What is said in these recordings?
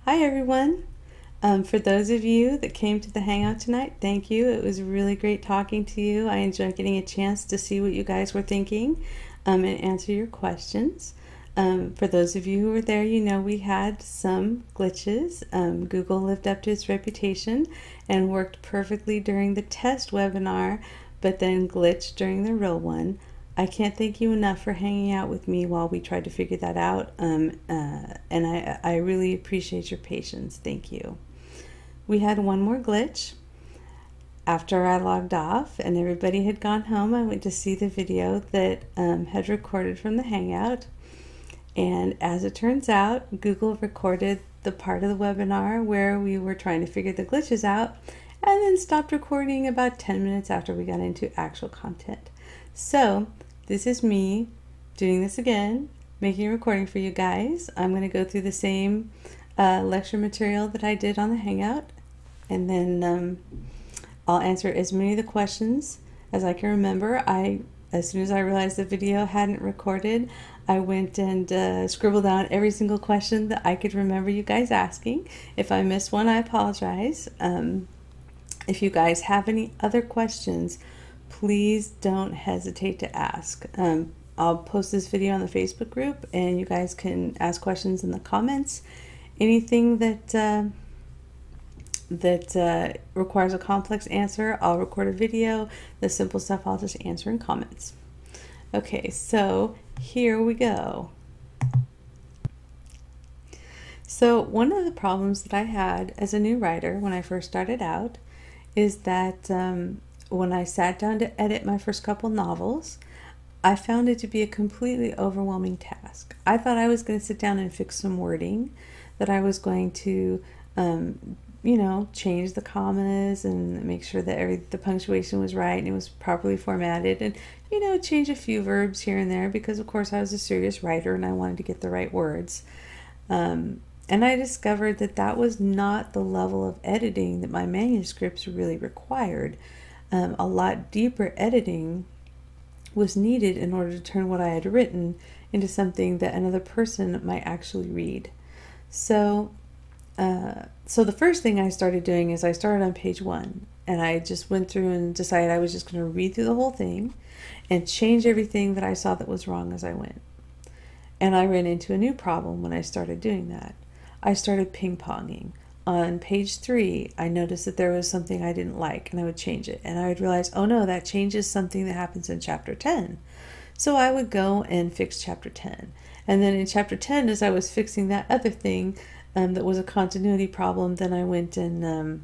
Hi everyone. For those of you that came to the Hangout tonight, thank you. It was really great talking to you. I enjoyed getting a chance to see what you guys were thinking and answer your questions. For those of you who were there, you know we had some glitches. Google lived up to its reputation and worked perfectly during the test webinar, but then glitched during the real one. I can't thank you enough for hanging out with me while we tried to figure that out, and I really appreciate your patience. Thank you. We had one more glitch. After I logged off and everybody had gone home, I went to see the video that had recorded from the Hangout, and as it turns out, Google recorded the part of the webinar where we were trying to figure the glitches out and then stopped recording about 10 minutes after we got into actual content. So this is me doing this again, making a recording for you guys. I'm going to go through the same lecture material that I did on the Hangout, and then I'll answer as many of the questions as I can remember. As soon as I realized the video hadn't recorded, I went and scribbled down every single question that I could remember you guys asking. If I missed one, I apologize. If you guys have any other questions, please don't hesitate to ask. I'll post this video on the Facebook group and you guys can ask questions in the comments. Anything that requires a complex answer, I'll record a video. The simple stuff I'll just answer in comments. Okay, so here we go. So one of the problems that I had as a new writer when I first started out is that when I sat down to edit my first couple novels, I found it to be a completely overwhelming task. I thought I was going to sit down and fix some wording, that I was going to, change the commas and make sure that the punctuation was right and it was properly formatted, and, change a few verbs here and there because, of course, I was a serious writer and I wanted to get the right words. And I discovered that that was not the level of editing that my manuscripts really required. A lot deeper editing was needed in order to turn what I had written into something that another person might actually read. So the first thing I started doing is I started on page 1, and I just went through and decided I was just going to read through the whole thing and change everything that I saw that was wrong as I went. And I ran into a new problem when I started doing that. I started ping-ponging. On page 3, I noticed that there was something I didn't like, and I would change it. And I would realize, oh no, that changes something that happens in chapter 10. So I would go and fix chapter 10. And then in chapter 10, as I was fixing that other thing that was a continuity problem, then I went and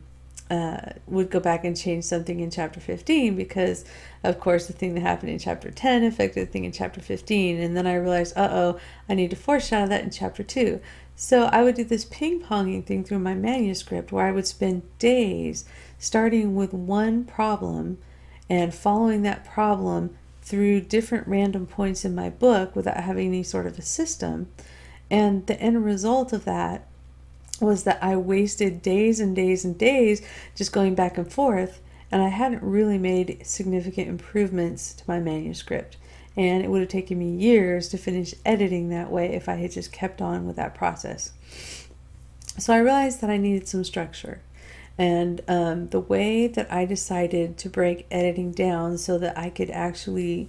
would go back and change something in chapter 15 because, of course, the thing that happened in chapter 10 affected the thing in chapter 15. And then I realized, uh-oh, I need to foreshadow that in chapter 2. So I would do this ping-ponging thing through my manuscript where I would spend days starting with one problem and following that problem through different random points in my book without having any sort of a system. And the end result of that was that I wasted days and days and days just going back and forth, and I hadn't really made significant improvements to my manuscript. And it would have taken me years to finish editing that way if I had just kept on with that process. So I realized that I needed some structure. And the way that I decided to break editing down so that I could actually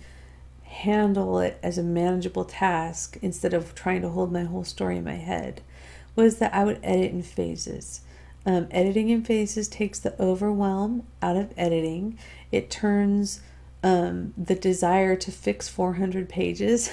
handle it as a manageable task instead of trying to hold my whole story in my head was that I would edit in phases. Editing in phases takes the overwhelm out of editing. It turns the desire to fix 400 pages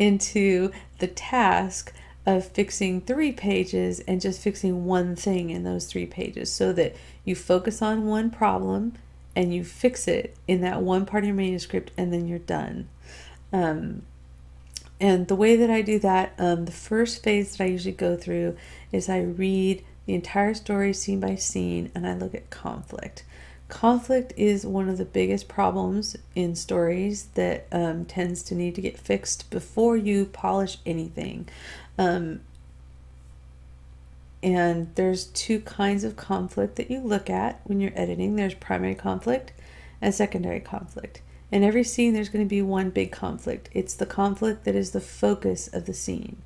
into the task of fixing 3 pages and just fixing one thing in those 3 pages so that you focus on one problem and you fix it in that one part of your manuscript and then you're done. And the way that I do that, the first phase that I usually go through is I read the entire story scene by scene and I look at conflict. Conflict is one of the biggest problems in stories that tends to need to get fixed before you polish anything. And there's 2 kinds of conflict that you look at when you're editing. There's primary conflict and secondary conflict. In every scene, there's going to be one big conflict. It's the conflict that is the focus of the scene.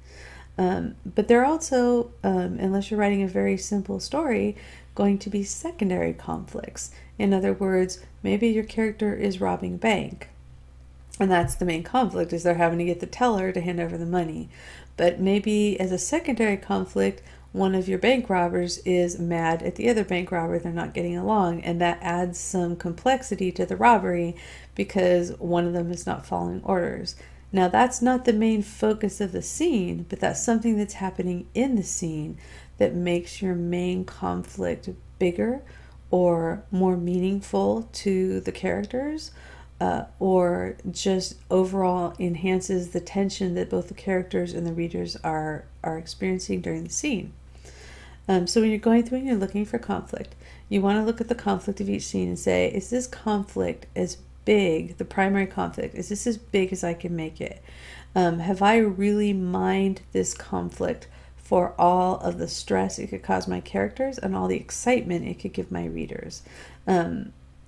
But they're also, unless you're writing a very simple story, going to be secondary conflicts. In other words, maybe your character is robbing a bank, and that's the main conflict, is they're having to get the teller to hand over the money. But maybe as a secondary conflict, one of your bank robbers is mad at the other bank robber, they're not getting along, and that adds some complexity to the robbery because one of them is not following orders. Now, that's not the main focus of the scene, but that's something that's happening in the scene that makes your main conflict bigger or more meaningful to the characters, or just overall enhances the tension that both the characters and the readers are experiencing during the scene. So when you're going through and you're looking for conflict, you want to look at the conflict of each scene and say, is this conflict as big, the primary conflict, is this as big as I can make it? Have I really mined this conflict for all of the stress it could cause my characters and all the excitement it could give my readers?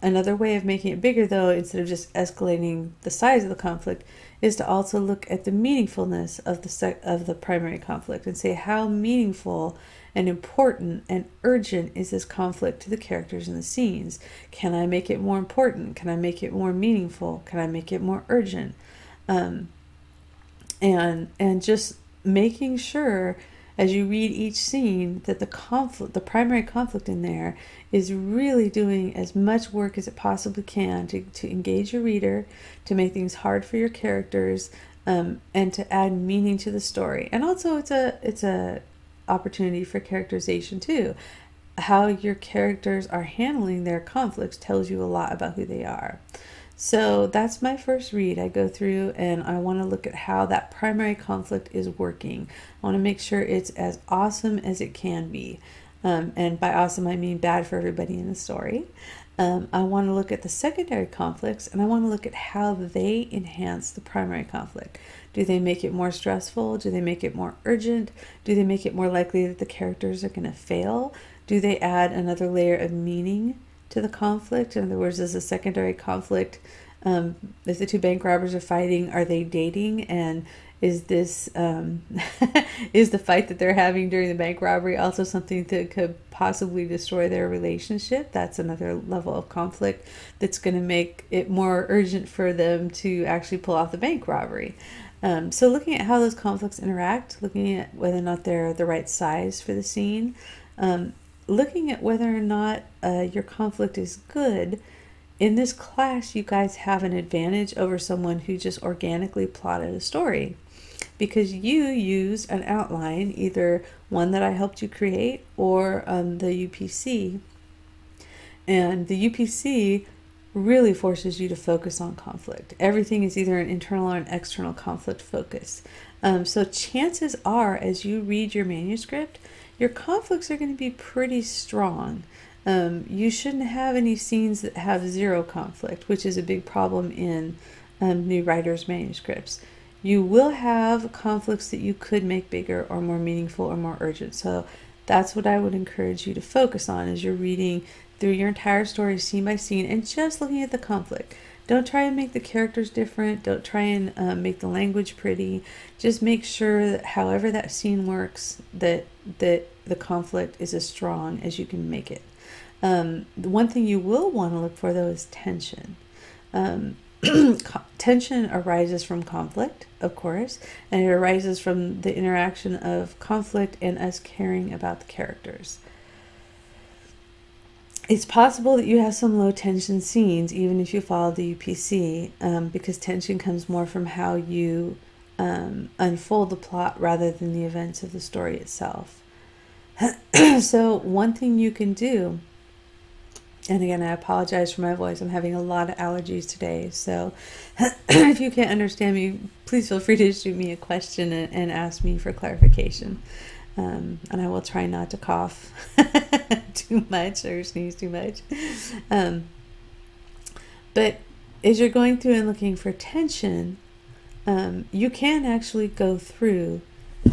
Another way of making it bigger, though, instead of just escalating the size of the conflict, is to also look at the meaningfulness of the primary conflict and say, how meaningful and important and urgent is this conflict to the characters in the scenes? Can I make it more important? Can I make it more meaningful? Can I make it more urgent? And just making sure as you read each scene that the primary conflict in there is really doing as much work as it possibly can to engage your reader, to make things hard for your characters, and to add meaning to the story. And also it's a opportunity for characterization too. How your characters are handling their conflicts tells you a lot about who they are. So that's my first read. I go through and I want to look at how that primary conflict is working. I want to make sure it's as awesome as it can be. And by awesome, I mean bad for everybody in the story. I want to look at the secondary conflicts, and I want to look at how they enhance the primary conflict. Do they make it more stressful? Do they make it more urgent? Do they make it more likely that the characters are going to fail? Do they add another layer of meaning to the conflict? In other words, is a secondary conflict, if the two bank robbers are fighting, are they dating? And is this is the fight that they're having during the bank robbery also something that could possibly destroy their relationship? That's another level of conflict that's going to make it more urgent for them to actually pull off the bank robbery. So looking at how those conflicts interact, looking at whether or not they're the right size for the scene, looking at whether or not your conflict is good. In this class, you guys have an advantage over someone who just organically plotted a story, because you used an outline, either one that I helped you create or the UPC. And the UPC really forces you to focus on conflict. Everything is either an internal or an external conflict focus. So chances are, as you read your manuscript, your conflicts are going to be pretty strong. You shouldn't have any scenes that have zero conflict, which is a big problem in new writers' manuscripts. You will have conflicts that you could make bigger or more meaningful or more urgent. So that's what I would encourage you to focus on as you're reading through your entire story scene by scene and just looking at the conflict. Don't try and make the characters different. Don't try and make the language pretty. Just make sure that however that scene works, that the conflict is as strong as you can make it. The one thing you will want to look for, though, is tension. Tension arises from conflict, of course, and it arises from the interaction of conflict and us caring about the characters. It's possible that you have some low tension scenes, even if you follow the UPC, because tension comes more from how you unfold the plot rather than the events of the story itself. So one thing you can do, and again, I apologize for my voice. I'm having a lot of allergies today. So if you can't understand me, please feel free to shoot me a question and ask me for clarification. And I will try not to cough too much or sneeze too much. But as you're going through and looking for tension, you can actually go through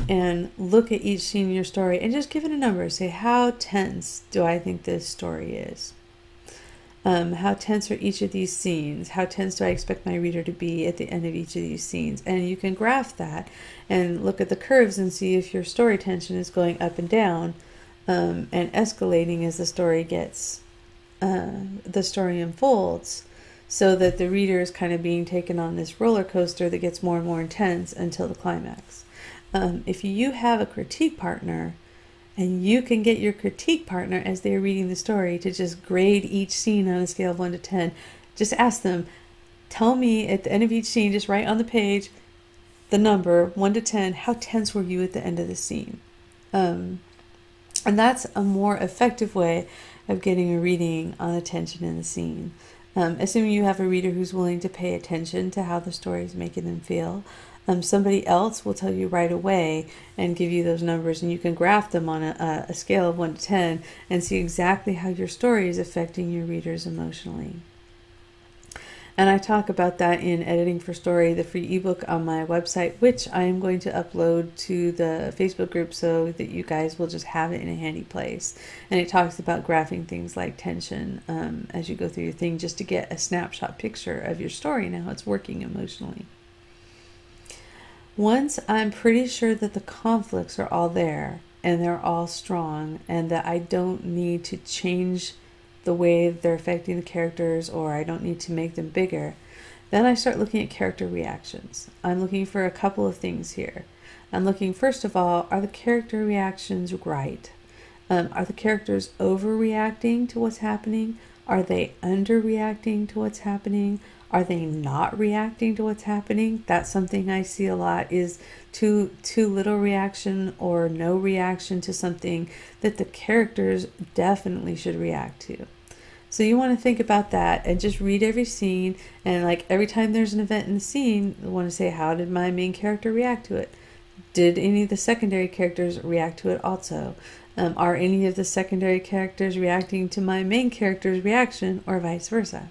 and look at each scene in your story and just give it a number. Say, how tense do I think this story is? How tense are each of these scenes? How tense do I expect my reader to be at the end of each of these scenes? And you can graph that and look at the curves and see if your story tension is going up and down, and escalating as the story unfolds, so that the reader is kind of being taken on this roller coaster that gets more and more intense until the climax. If you have a critique partner, and you can get your critique partner, as they're reading the story, to just grade each scene on a scale of 1 to 10. Just ask them, tell me at the end of each scene, just write on the page the number 1 to 10. How tense were you at the end of the scene? And that's a more effective way of getting a reading on the tension in the scene. Assuming you have a reader who's willing to pay attention to how the story is making them feel. Somebody else will tell you right away and give you those numbers, and you can graph them on a scale of 1 to 10 and see exactly how your story is affecting your readers emotionally. And I talk about that in Editing for Story, the free ebook on my website, which I am going to upload to the Facebook group so that you guys will just have it in a handy place. And it talks about graphing things like tension as you go through your thing, just to get a snapshot picture of your story and how it's working emotionally. Once I'm pretty sure that the conflicts are all there and they're all strong, and that I don't need to change the way they're affecting the characters, or I don't need to make them bigger, then I start looking at character reactions. I'm looking for a couple of things here. I'm looking, first of all, are the character reactions right? Are the characters overreacting to what's happening? Are they underreacting to what's happening? Are they not reacting to what's happening? That's something I see a lot, is too little reaction or no reaction to something that the characters definitely should react to. So you want to think about that and just read every scene, and like every time there's an event in the scene, you want to say, how did my main character react to it? Did any of the secondary characters react to it also? Are any of the secondary characters reacting to my main character's reaction, or vice versa?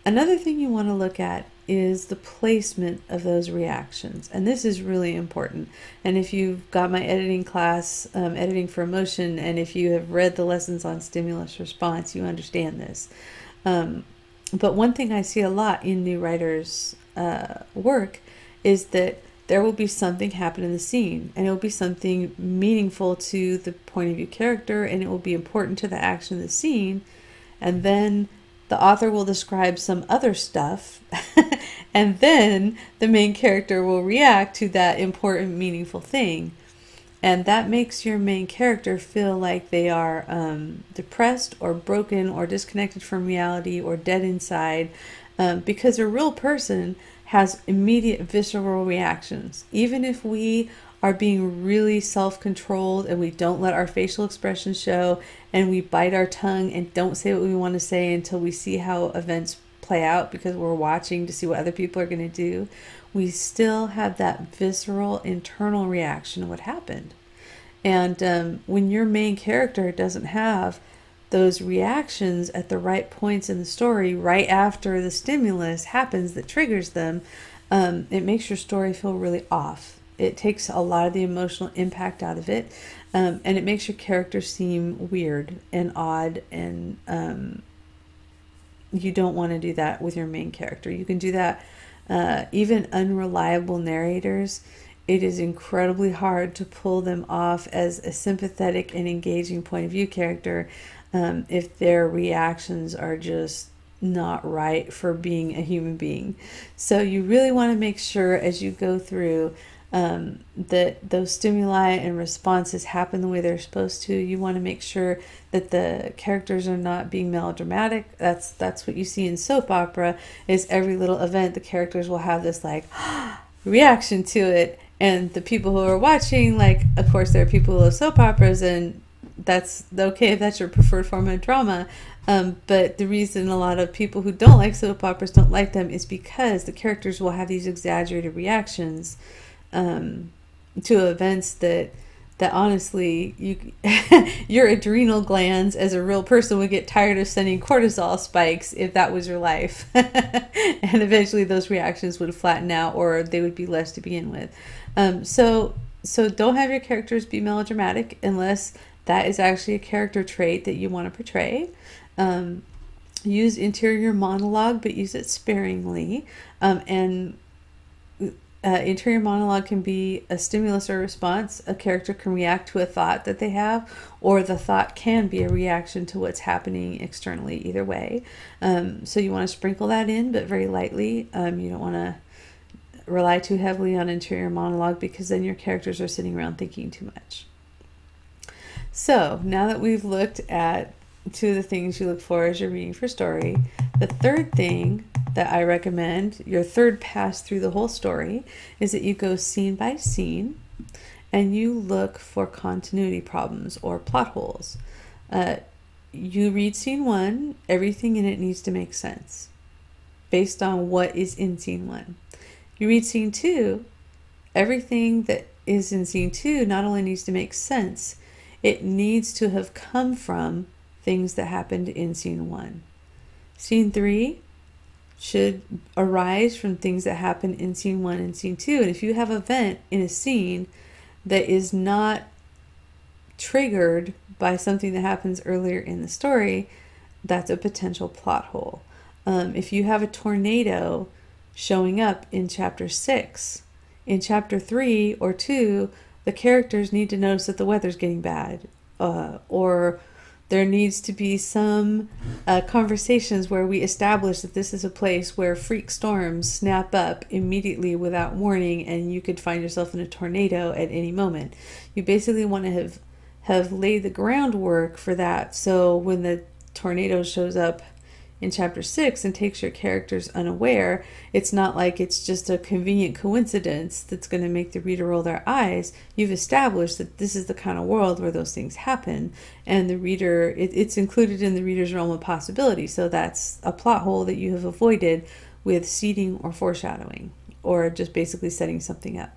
Another thing you want to look at is the placement of those reactions. And this is really important. And if you've got my editing class, Editing for Emotion, and if you have read the lessons on stimulus response, you understand this. But one thing I see a lot in new writers' work is that there will be something happen in the scene, and it will be something meaningful to the point of view character, and it will be important to the action of the scene. And then the author will describe some other stuff, and then the main character will react to that important, meaningful thing. And that makes your main character feel like they are depressed or broken or disconnected from reality or dead inside, because a real person has immediate visceral reactions. Even if we are being really self-controlled and we don't let our facial expressions show, and we bite our tongue and don't say what we want to say until we see how events play out because we're watching to see what other people are going to do, we still have that visceral internal reaction to what happened. And when your main character doesn't have those reactions at the right points in the story, right after the stimulus happens that triggers them, it makes your story feel really off. It takes a lot of the emotional impact out of it, and it makes your character seem weird and odd, and you don't want to do that with your main character. You can do that, even unreliable narrators. It is incredibly hard to pull them off as a sympathetic and engaging point of view character if their reactions are just not right for being a human being. So you really want to make sure as you go through that those stimuli and responses happen the way they're supposed to. You want to make sure that the characters are not being melodramatic. That's what you see in soap opera, is every little event the characters will have this like reaction to it, and the people who are watching, like, of course there are people who love soap operas, and that's okay if that's your preferred form of drama, but the reason a lot of people who don't like soap operas don't like them is because the characters will have these exaggerated reactions to events that honestly your adrenal glands as a real person would get tired of sending cortisol spikes if that was your life. And eventually those reactions would flatten out, or they would be less to begin with. So don't have your characters be melodramatic unless that is actually a character trait that you want to portray. Use interior monologue, but use it sparingly. Interior monologue can be a stimulus or response. A character can react to a thought that they have, or the thought can be a reaction to what's happening externally, either way. So you want to sprinkle that in, but very lightly. You don't want to rely too heavily on interior monologue, because then your characters are sitting around thinking too much. So now that we've looked at two of the things you look for as you're reading for story, the third thing that I recommend, your third pass through the whole story, is that you go scene by scene and you look for continuity problems or plot holes. You read scene 1, everything in it needs to make sense based on what is in scene 1. You read scene 2, everything that is in scene 2 not only needs to make sense, it needs to have come from things that happened in scene 1. Scene 3 should arise from things that happen in scene 1 and scene 2. And if you have an event in a scene that is not triggered by something that happens earlier in the story, that's a potential plot hole. If you have a tornado showing up in chapter 6, in chapter 3 or 2, the characters need to notice that the weather's getting bad, or there needs to be some conversations where we establish that this is a place where freak storms snap up immediately without warning, and you could find yourself in a tornado at any moment. You basically want to have laid the groundwork for that, so when the tornado shows up in chapter 6 and takes your characters unaware, it's not like it's just a convenient coincidence that's going to make the reader roll their eyes. You've established that this is the kind of world where those things happen, and the reader, it's included in the reader's realm of possibility. So that's a plot hole that you have avoided with seeding or foreshadowing, or just basically setting something up.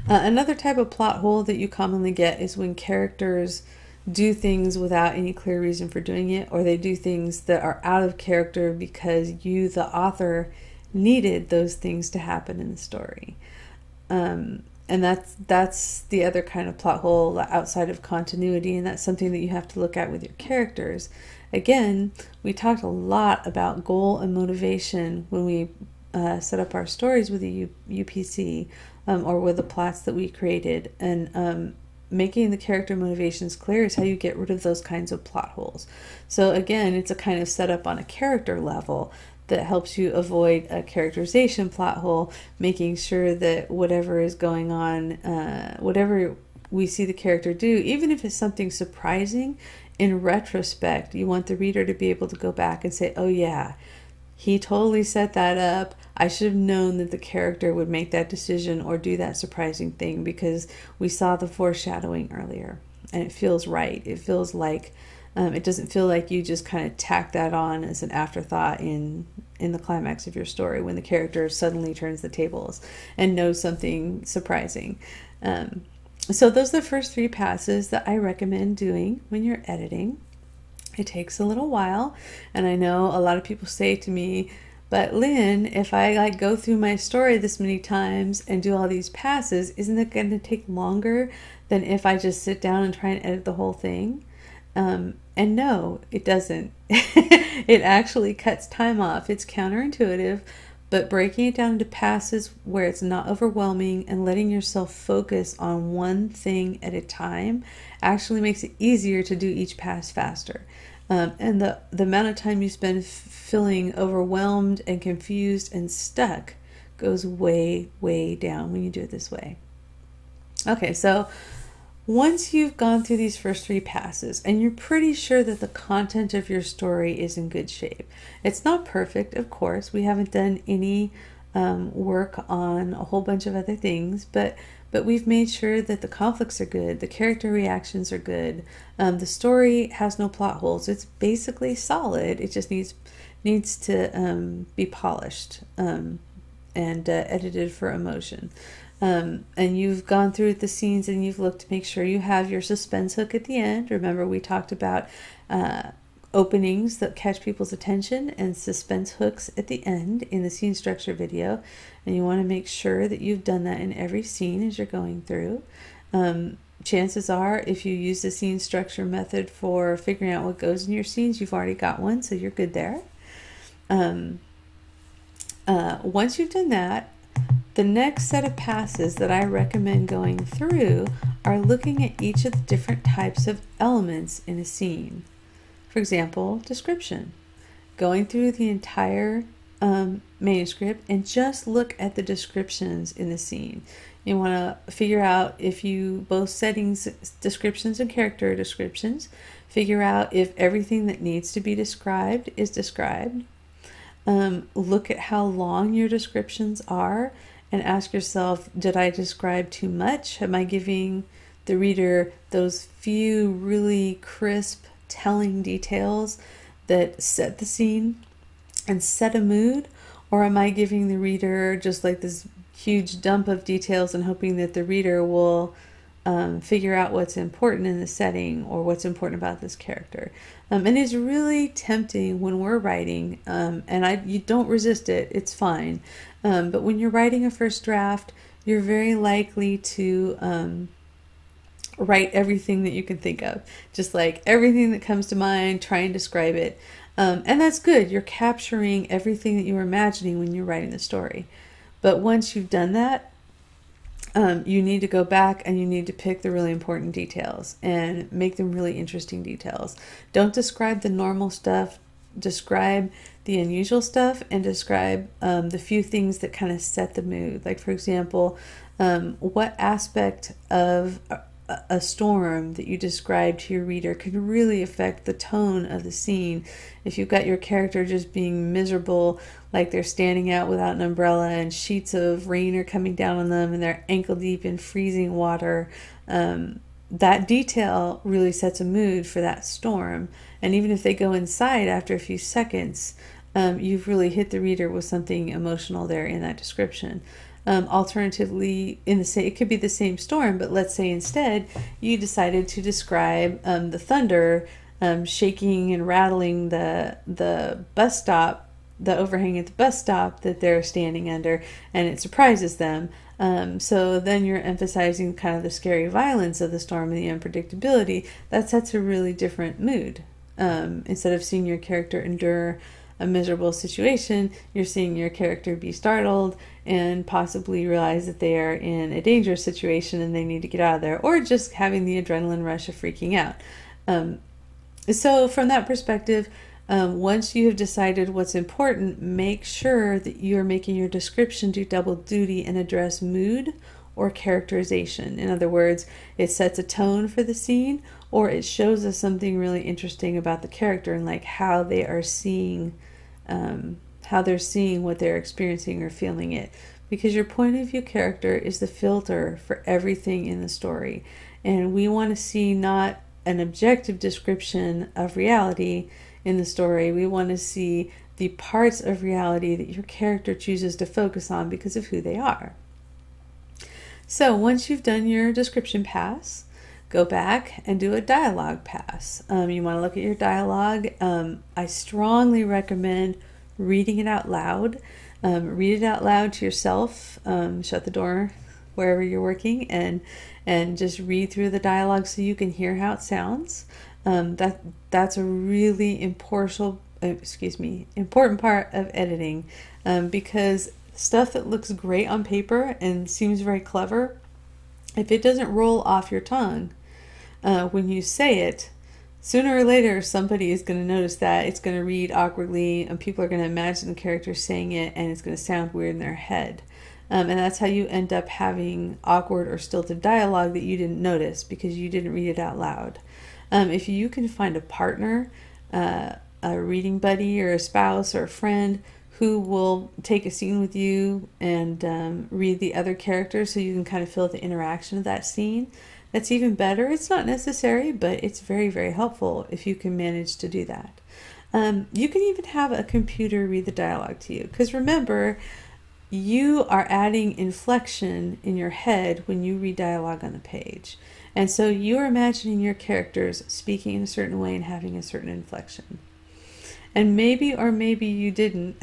Another type of plot hole that you commonly get is when characters do things without any clear reason for doing it, or they do things that are out of character because you, the author, needed those things to happen in the story. And that's the other kind of plot hole outside of continuity, and that's something that you have to look at with your characters. Again, we talked a lot about goal and motivation when we set up our stories with the UPC, or with the plots that we created, and making the character motivations clear is how you get rid of those kinds of plot holes. So again, it's a kind of setup on a character level that helps you avoid a characterization plot hole, making sure that whatever is going on, whatever we see the character do, even if it's something surprising, in retrospect, you want the reader to be able to go back and say, oh yeah, he totally set that up. I should have known that the character would make that decision or do that surprising thing because we saw the foreshadowing earlier. And it feels right. It feels like, it doesn't feel like you just kind of tack that on as an afterthought in the climax of your story when the character suddenly turns the tables and knows something surprising. So those are the first 3 passes that I recommend doing when you're editing. It takes a little while, and I know a lot of people say to me, but Lynn, if I go through my story this many times and do all these passes, isn't it going to take longer than if I just sit down and try and edit the whole thing? And no, it doesn't. It actually cuts time off. It's counterintuitive, but breaking it down into passes where it's not overwhelming and letting yourself focus on one thing at a time actually makes it easier to do each pass faster. And the amount of time you spend feeling overwhelmed and confused and stuck goes way, way down when you do it this way. Okay, so once you've gone through these first 3 passes and you're pretty sure that the content of your story is in good shape, it's not perfect, of course. We haven't done any work on a whole bunch of other things, but we've made sure that the conflicts are good, the character reactions are good, the story has no plot holes. It's basically solid. It just needs to be polished and edited for emotion. And you've gone through the scenes and you've looked to make sure you have your suspense hook at the end. Remember, we talked about openings that catch people's attention and suspense hooks at the end in the scene structure video. And you want to make sure that you've done that in every scene as you're going through. chances are, if you use the scene structure method for figuring out what goes in your scenes, you've already got one, so you're good there. Once you've done that, the next set of passes that I recommend going through are looking at each of the different types of elements in a scene. For example, description. Going through the entire manuscript and just look at the descriptions in the scene. You want to figure out if you, both settings descriptions and character descriptions, figure out if everything that needs to be described is described. Look at how long your descriptions are and ask yourself, did I describe too much? Am I giving the reader those few really crisp, telling details that set the scene and set a mood? Or am I giving the reader just like this huge dump of details and hoping that the reader will figure out what's important in the setting or what's important about this character? And it's really tempting when we're writing, and you don't resist it, it's fine. But when you're writing a first draft, you're very likely to write everything that you can think of. Just like everything that comes to mind, try and describe it. And that's good. You're capturing everything that you were imagining when you're writing the story. But once you've done that, you need to go back and you need to pick the really important details and make them really interesting details. Don't describe the normal stuff. Describe the unusual stuff and describe the few things that kind of set the mood. Like, for example, what aspect of a storm that you describe to your reader could really affect the tone of the scene. If you've got your character just being miserable, like they're standing out without an umbrella and sheets of rain are coming down on them and they're ankle deep in freezing water, that detail really sets a mood for that storm. And even if they go inside after a few seconds, you've really hit the reader with something emotional there in that description. Alternatively, it could be the same storm, but let's say instead you decided to describe the thunder shaking and rattling the bus stop, the overhang at the bus stop that they're standing under, and it surprises them. So then you're emphasizing kind of the scary violence of the storm and the unpredictability. That sets a really different mood. Instead of seeing your character endure a miserable situation, you're seeing your character be startled and possibly realize that they are in a dangerous situation and they need to get out of there, or just having the adrenaline rush of freaking out. So from that perspective, once you have decided what's important, make sure that you're making your description do double duty and address mood or characterization. In other words, it sets a tone for the scene, or it shows us something really interesting about the character and like how they are seeing what they're experiencing or feeling it. Because your point of view character is the filter for everything in the story. And we want to see not an objective description of reality in the story. We want to see the parts of reality that your character chooses to focus on because of who they are. So once you've done your description pass, go back and do a dialogue pass. You want to look at your dialogue. I strongly recommend reading it out loud. Read it out loud to yourself. Shut the door wherever you're working and just read through the dialogue so you can hear how it sounds. That's a really important part of editing, because stuff that looks great on paper and seems very clever, if it doesn't roll off your tongue when you say it, sooner or later somebody is going to notice that. It's going to read awkwardly and people are going to imagine the character saying it and it's going to sound weird in their head. And that's how you end up having awkward or stilted dialogue that you didn't notice because you didn't read it out loud. If you can find a partner, a reading buddy or a spouse or a friend who will take a scene with you and read the other characters so you can kind of feel the interaction of that scene, that's even better. It's not necessary, but it's very, very helpful if you can manage to do that. You can even have a computer read the dialogue to you, because remember, you are adding inflection in your head when you read dialogue on the page. And so you're imagining your characters speaking in a certain way and having a certain inflection. And maybe or maybe you didn't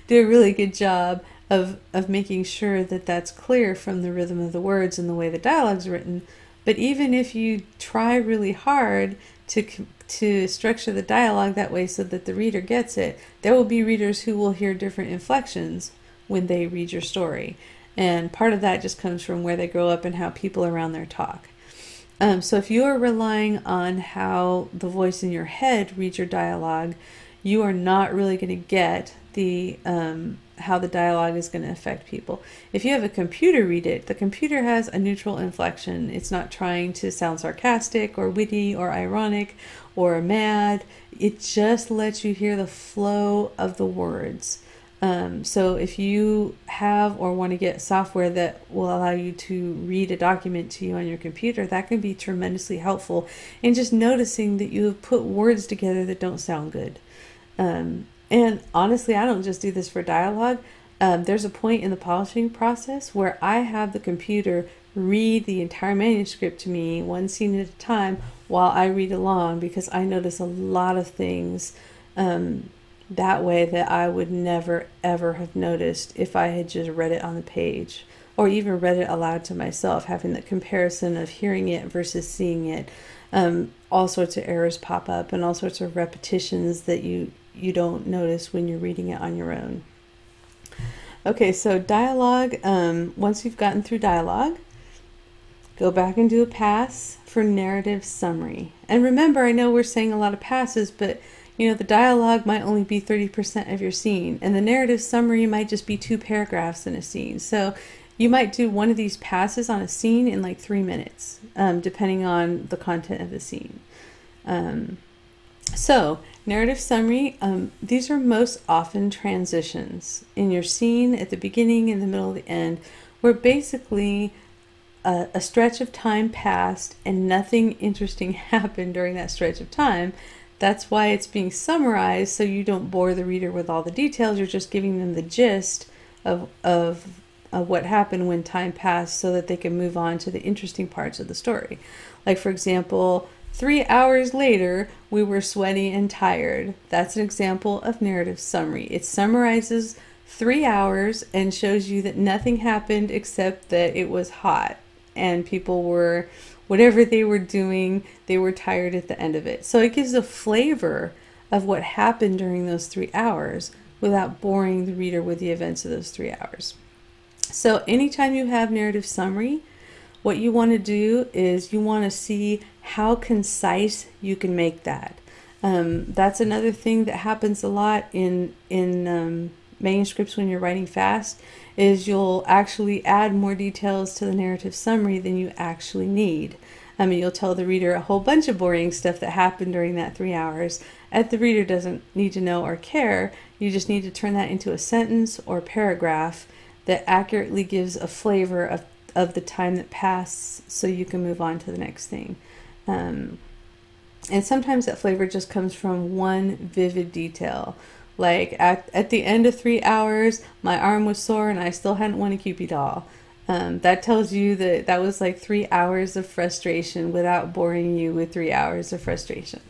do a really good job of making sure that that's clear from the rhythm of the words and the way the dialogue's written. But even if you try really hard to structure the dialogue that way so that the reader gets it, there will be readers who will hear different inflections when they read your story. And part of that just comes from where they grow up and how people around there talk. So if you are relying on how the voice in your head reads your dialogue, you are not really going to get the how the dialogue is going to affect people. If you have a computer read it, the computer has a neutral inflection. It's not trying to sound sarcastic or witty or ironic or mad. It just lets you hear the flow of the words. So if you have or want to get software that will allow you to read a document to you on your computer, that can be tremendously helpful in just noticing that you have put words together that don't sound good. And honestly, I don't just do this for dialogue. There's a point in the polishing process where I have the computer read the entire manuscript to me, one scene at a time, while I read along, because I notice a lot of things that way that I would never ever have noticed if I had just read it on the page or even read it aloud to myself, having the comparison of hearing it versus seeing it. All sorts of errors pop up and all sorts of repetitions that you don't notice when you're reading it on your own. Okay, so dialogue, once you've gotten through dialogue, go back and do a pass for narrative summary. And remember, I know we're saying a lot of passes, but the dialogue might only be 30% of your scene, and the narrative summary might just be 2 paragraphs in a scene. So you might do one of these passes on a scene in like 3 minutes, depending on the content of the scene. So narrative summary, these are most often transitions in your scene at the beginning, in the middle, the end, where basically a stretch of time passed and nothing interesting happened during that stretch of time. That's why it's being summarized, so you don't bore the reader with all the details. You're just giving them the gist of what happened when time passed so that they can move on to the interesting parts of the story. Like, for example, 3 hours later, we were sweaty and tired. That's an example of narrative summary. It summarizes 3 hours and shows you that nothing happened except that it was hot and people were, whatever they were doing, they were tired at the end of it. So it gives a flavor of what happened during those 3 hours without boring the reader with the events of those 3 hours. So anytime you have narrative summary, what you want to do is you want to see how concise you can make that. That's another thing that happens a lot in manuscripts when you're writing fast, is you'll actually add more details to the narrative summary than you actually need. You'll tell the reader a whole bunch of boring stuff that happened during that 3 hours, and the reader doesn't need to know or care. You just need to turn that into a sentence or paragraph that accurately gives a flavor of the time that passed so you can move on to the next thing. And sometimes that flavor just comes from one vivid detail. Like at the end of 3 hours, my arm was sore and I still hadn't won a Cupid doll. That tells you that was like 3 hours of frustration without boring you with 3 hours of frustration.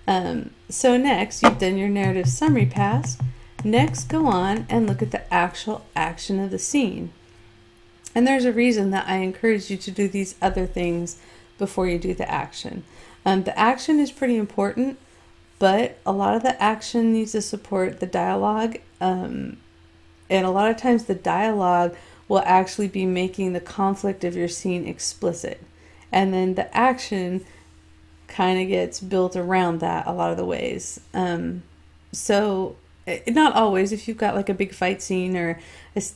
So next, you've done your narrative summary pass. Next, go on and look at the actual action of the scene. And there's a reason that I encourage you to do these other things before you do the action. The action is pretty important, but a lot of the action needs to support the dialogue. And a lot of times the dialogue will actually be making the conflict of your scene explicit. And then the action kind of gets built around that a lot of the ways. So not always. If you've got like a big fight scene or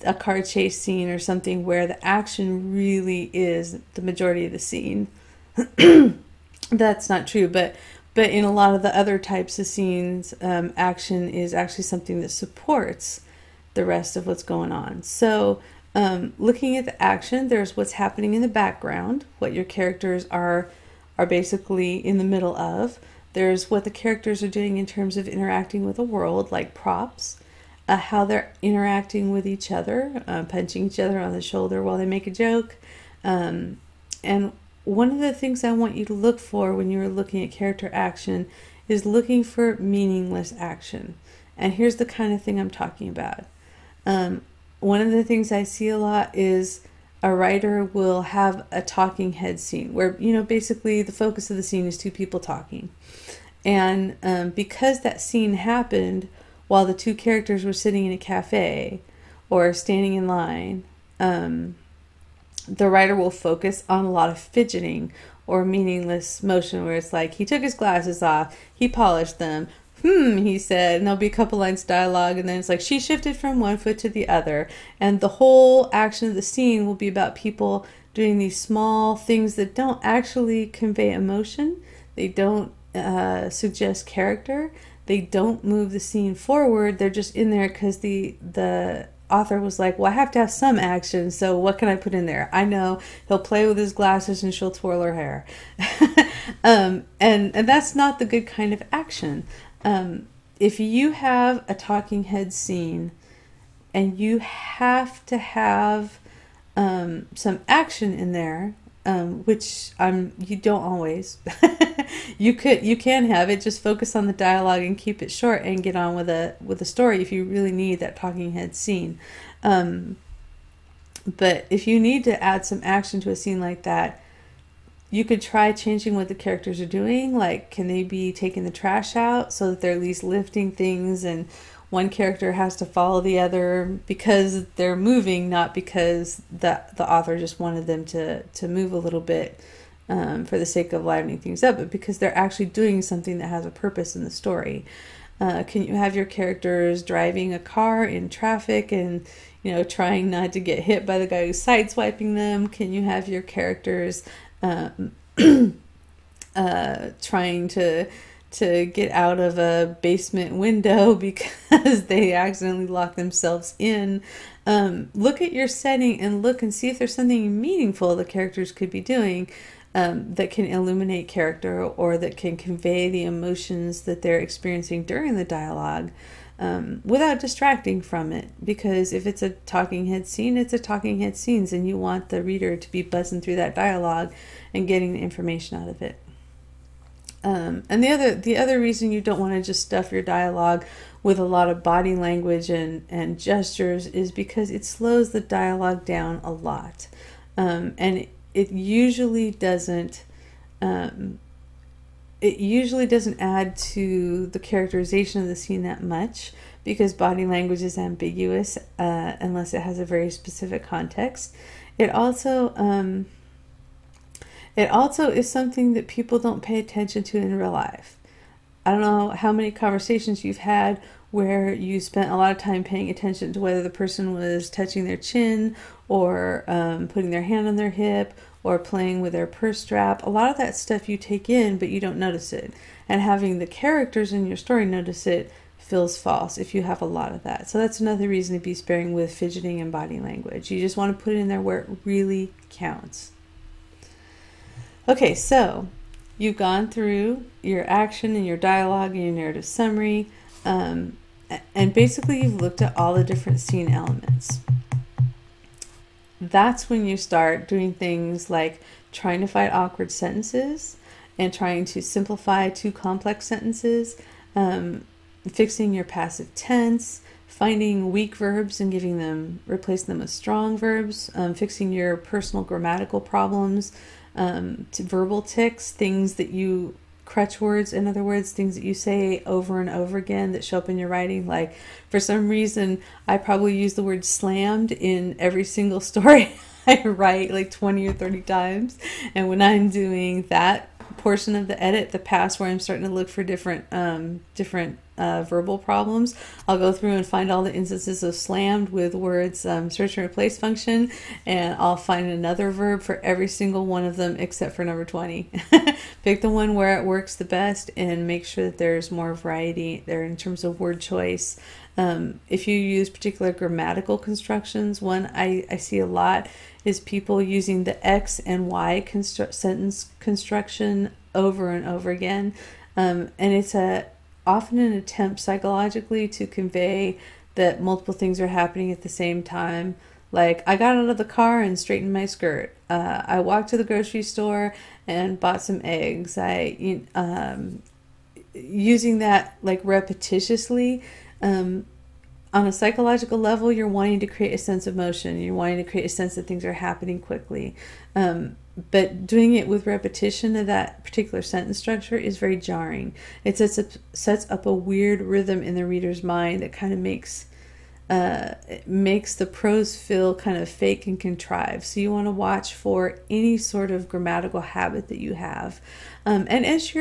a car chase scene or something where the action really is the majority of the scene, that's not true. But in a lot of the other types of scenes, action is actually something that supports the rest of what's going on. So looking at the action, there's what's happening in the background, what your characters are basically in the middle of. There's what the characters are doing in terms of interacting with the world, like props, how they're interacting with each other, punching each other on the shoulder while they make a joke. And one of the things I want you to look for when you're looking at character action is looking for meaningless action. And here's the kind of thing I'm talking about. One of the things I see a lot is a writer will have a talking head scene where, basically the focus of the scene is two people talking. And because that scene happened while the two characters were sitting in a cafe or standing in line, the writer will focus on a lot of fidgeting or meaningless motion where it's like, he took his glasses off, he polished them, he said, and there'll be a couple lines of dialogue, and then it's like, she shifted from one foot to the other. And the whole action of the scene will be about people doing these small things that don't actually convey emotion. They don't suggest character. They don't move the scene forward. They're just in there because the author was like, well, I have to have some action, so what can I put in there? I know he'll play with his glasses and she'll twirl her hair. And that's not the good kind of action. If you have a talking head scene and you have to have some action in there, which you don't always. You can have it, just focus on the dialogue and keep it short and get on with a story if you really need that talking head scene. But if you need to add some action to a scene like that, you could try changing what the characters are doing. Like, can they be taking the trash out so that they're at least lifting things, and one character has to follow the other because they're moving, not because the author just wanted them to move a little bit for the sake of livening things up, but because they're actually doing something that has a purpose in the story. Can you have your characters driving a car in traffic and trying not to get hit by the guy who's sideswiping them? Can you have your characters trying to get out of a basement window because they accidentally lock themselves in? Look at your setting and look and see if there's something meaningful the characters could be doing that can illuminate character or that can convey the emotions that they're experiencing during the dialogue without distracting from it. Because if it's a talking head scene, it's a talking head scene, and you want the reader to be buzzing through that dialogue and getting the information out of it. And the other reason you don't want to just stuff your dialogue with a lot of body language and gestures is because it slows the dialogue down a lot. And it usually doesn't add to the characterization of the scene that much, because body language is ambiguous unless it has a very specific context. It also is something that people don't pay attention to in real life. I don't know how many conversations you've had where you spent a lot of time paying attention to whether the person was touching their chin or putting their hand on their hip or playing with their purse strap. A lot of that stuff you take in, but you don't notice it. And having the characters in your story notice it feels false if you have a lot of that. So that's another reason to be sparing with fidgeting and body language. You just want to put it in there where it really counts. Okay, so you've gone through your action and your dialogue and your narrative summary, and basically you've looked at all the different scene elements. That's when you start doing things like trying to find awkward sentences and trying to simplify too complex sentences, fixing your passive tense, finding weak verbs and replacing them with strong verbs, fixing your personal grammatical problems, to verbal tics, things that you crutch words, in other words, things that you say over and over again that show up in your writing. Like, for some reason, I probably use the word slammed in every single story I write like 20 or 30 times. And when I'm doing that portion of the edit, the pass where I'm starting to look for different verbal problems, I'll go through and find all the instances of slammed with words search and replace function, and I'll find another verb for every single one of them except for number 20. Pick the one where it works the best and make sure that there's more variety there in terms of word choice. If you use particular grammatical constructions, one I see a lot is people using the X and Y sentence construction over and over again. And it's often an attempt psychologically to convey that multiple things are happening at the same time. Like, I got out of the car and straightened my skirt. I walked to the grocery store and bought some eggs. Using that like repetitiously on a psychological level, you're wanting to create a sense of motion. You're wanting to create a sense that things are happening quickly. But doing it with repetition of that particular sentence structure is very jarring. It sets up a weird rhythm in the reader's mind that kind of makes the prose feel kind of fake and contrived. So you want to watch for any sort of grammatical habit that you have. And as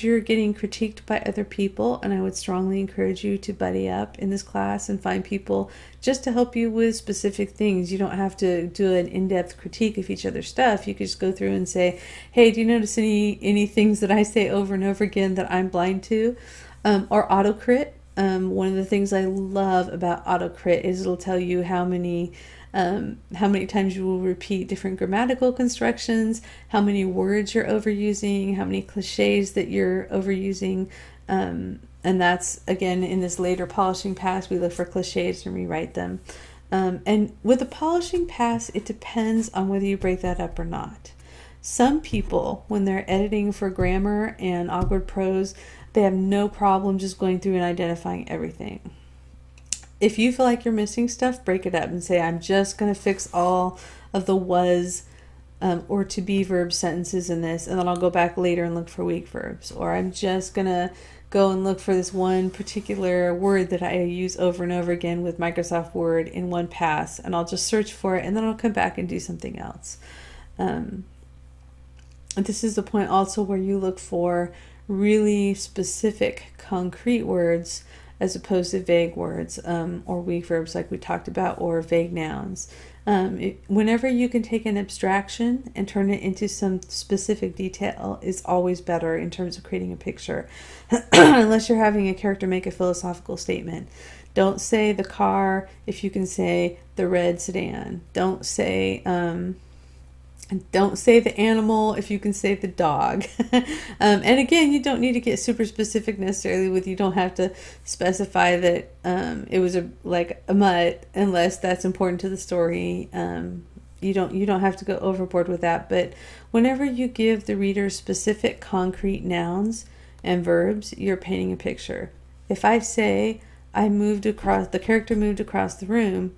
you're getting critiqued by other people, and I would strongly encourage you to buddy up in this class and find people just to help you with specific things. You don't have to do an in-depth critique of each other's stuff. You could just go through and say, hey, do you notice any things that I say over and over again that I'm blind to? Or autocrit. One of the things I love about autocrit is it'll tell you how many times you will repeat different grammatical constructions, how many words you're overusing, how many cliches that you're overusing. And that's, again, in this later polishing pass, we look for cliches and rewrite them. And with the polishing pass, it depends on whether you break that up or not. Some people, when they're editing for grammar and awkward prose, they have no problem just going through and identifying everything. If you feel like you're missing stuff, break it up and say, I'm just going to fix all of the was or to be verb sentences in this, and then I'll go back later and look for weak verbs. Or I'm just going to go and look for this one particular word that I use over and over again with Microsoft Word in one pass, and I'll just search for it, and then I'll come back and do something else. This is the point also where you look for really specific, concrete words as opposed to vague words or weak verbs like we talked about, or vague nouns. Whenever you can take an abstraction and turn it into some specific detail is always better in terms of creating a picture, unless you're having a character make a philosophical statement. Don't say the car if you can say the red sedan. Don't say the animal if you can say the dog. And again, you don't need to get super specific necessarily with, you don't have to specify that it was a mutt unless that's important to the story. You don't have to go overboard with that. But whenever you give the reader specific concrete nouns and verbs, you're painting a picture. If I say the character moved across the room,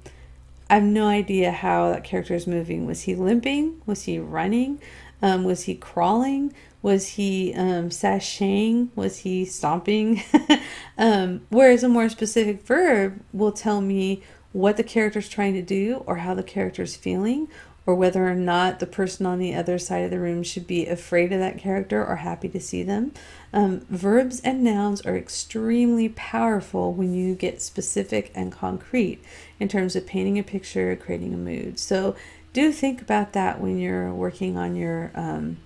I have no idea how that character is moving. Was he limping? Was he running? Was he crawling? Was he sashaying? Was he stomping? Whereas a more specific verb will tell me what the character's trying to do, or how the character's feeling, or whether or not the person on the other side of the room should be afraid of that character or happy to see them. Verbs and nouns are extremely powerful when you get specific and concrete in terms of painting a picture, creating a mood. So do think about that when you're working on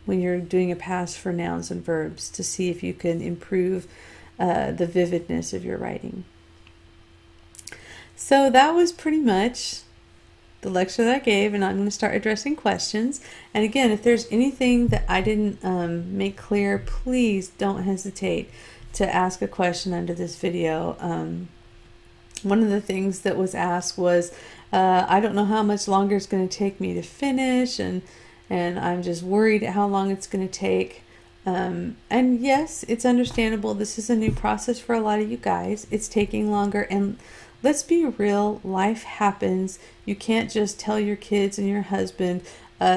when you're doing a pass for nouns and verbs, to see if you can improve the vividness of your writing. So that was pretty much the lecture that I gave, and I'm going to start addressing questions. And again, if there's anything that I didn't make clear, please don't hesitate to ask a question under this video. One of the things that was asked was, I don't know how much longer it's going to take me to finish, and I'm just worried at how long it's going to take. And yes, it's understandable. This is a new process for a lot of you guys. It's taking longer, and let's be real, life happens. You can't just tell your kids and your husband,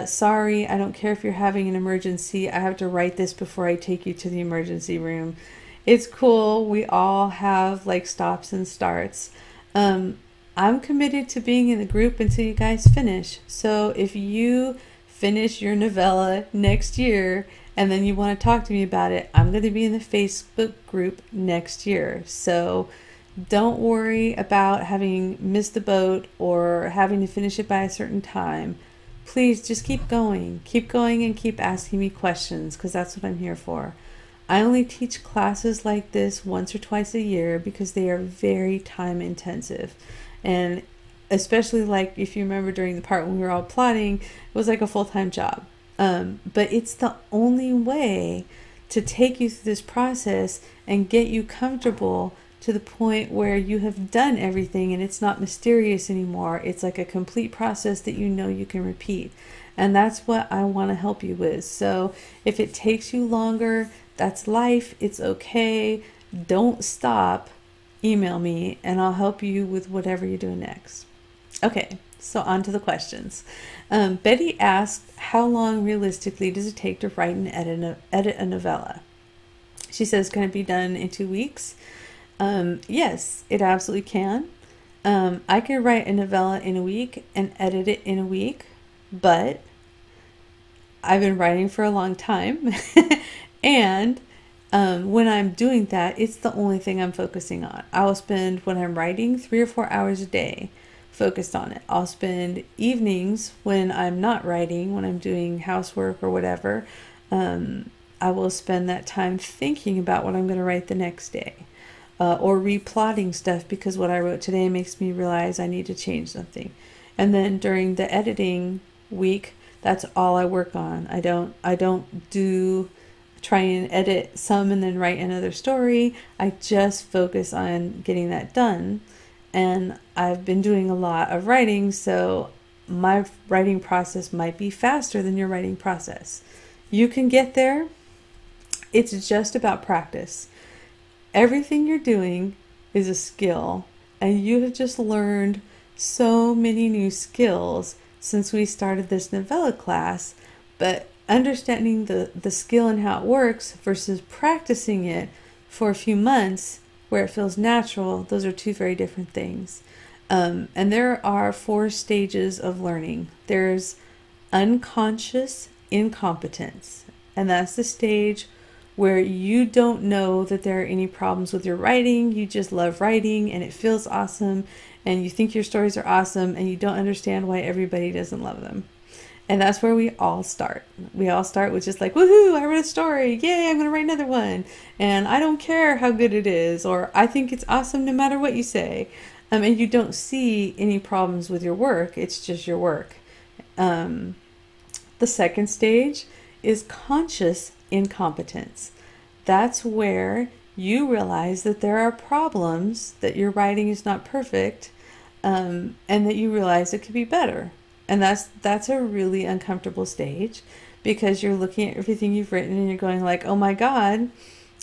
sorry, I don't care if you're having an emergency, I have to write this before I take you to the emergency room. It's cool. We all have stops and starts. I'm committed to being in the group until you guys finish. So if you finish your novella next year and then you want to talk to me about it, I'm going to be in the Facebook group next year. So don't worry about having missed the boat or having to finish it by a certain time. Please just keep going and keep asking me questions, because that's what I'm here for. I only teach classes like this once or twice a year because they are very time intensive. And especially if you remember during the part when we were all plotting, it was like a full-time job. But it's the only way to take you through this process and get you comfortable to the point where you have done everything and it's not mysterious anymore. It's like a complete process that you can repeat. And that's what I want to help you with. So if it takes you longer, that's life. It's okay. Don't stop. email me and I'll help you with whatever you're doing next. Okay, so on to the questions. Betty asked, how long realistically does it take to write and edit a novella? She says, can it be done in 2 weeks? Yes, it absolutely can. I can write a novella in a week and edit it in a week, but I've been writing for a long time. And when I'm doing that, it's the only thing I'm focusing on. I will spend, when I'm writing, 3 or 4 hours a day focused on it. I'll spend evenings when I'm not writing, when I'm doing housework or whatever. I will spend that time thinking about what I'm going to write the next day. Or replotting stuff because what I wrote today makes me realize I need to change something. And then during the editing week, that's all I work on. I don't try and edit some and then write another story. I just focus on getting that done. And I've been doing a lot of writing, so my writing process might be faster than your writing process. You can get there. It's just about practice. Everything you're doing is a skill, and you have just learned so many new skills since we started this novella class, but understanding the skill and how it works versus practicing it for a few months where it feels natural, those are two very different things. And there are 4 stages of learning. There's unconscious incompetence, and that's the stage where you don't know that there are any problems with your writing. You just love writing and it feels awesome, and you think your stories are awesome, and you don't understand why everybody doesn't love them. And that's where we all start. We all start with just like, woohoo, I wrote a story. Yay, I'm going to write another one. And I don't care how good it is, or I think it's awesome no matter what you say. And you don't see any problems with your work. It's just your work. The second stage is conscious incompetence. That's where you realize that there are problems, that your writing is not perfect, and that you realize it could be better. And that's a really uncomfortable stage, because you're looking at everything you've written and you're going like, oh my God,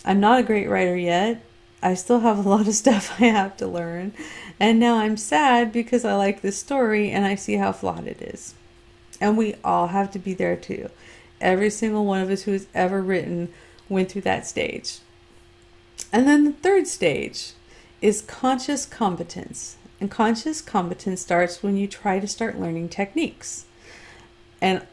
I'm not a great writer yet. I still have a lot of stuff I have to learn. And now I'm sad because I like this story and I see how flawed it is. And we all have to be there too. Every single one of us who has ever written went through that stage. And then the third stage is conscious competence. And conscious competence starts when you try to start learning techniques. And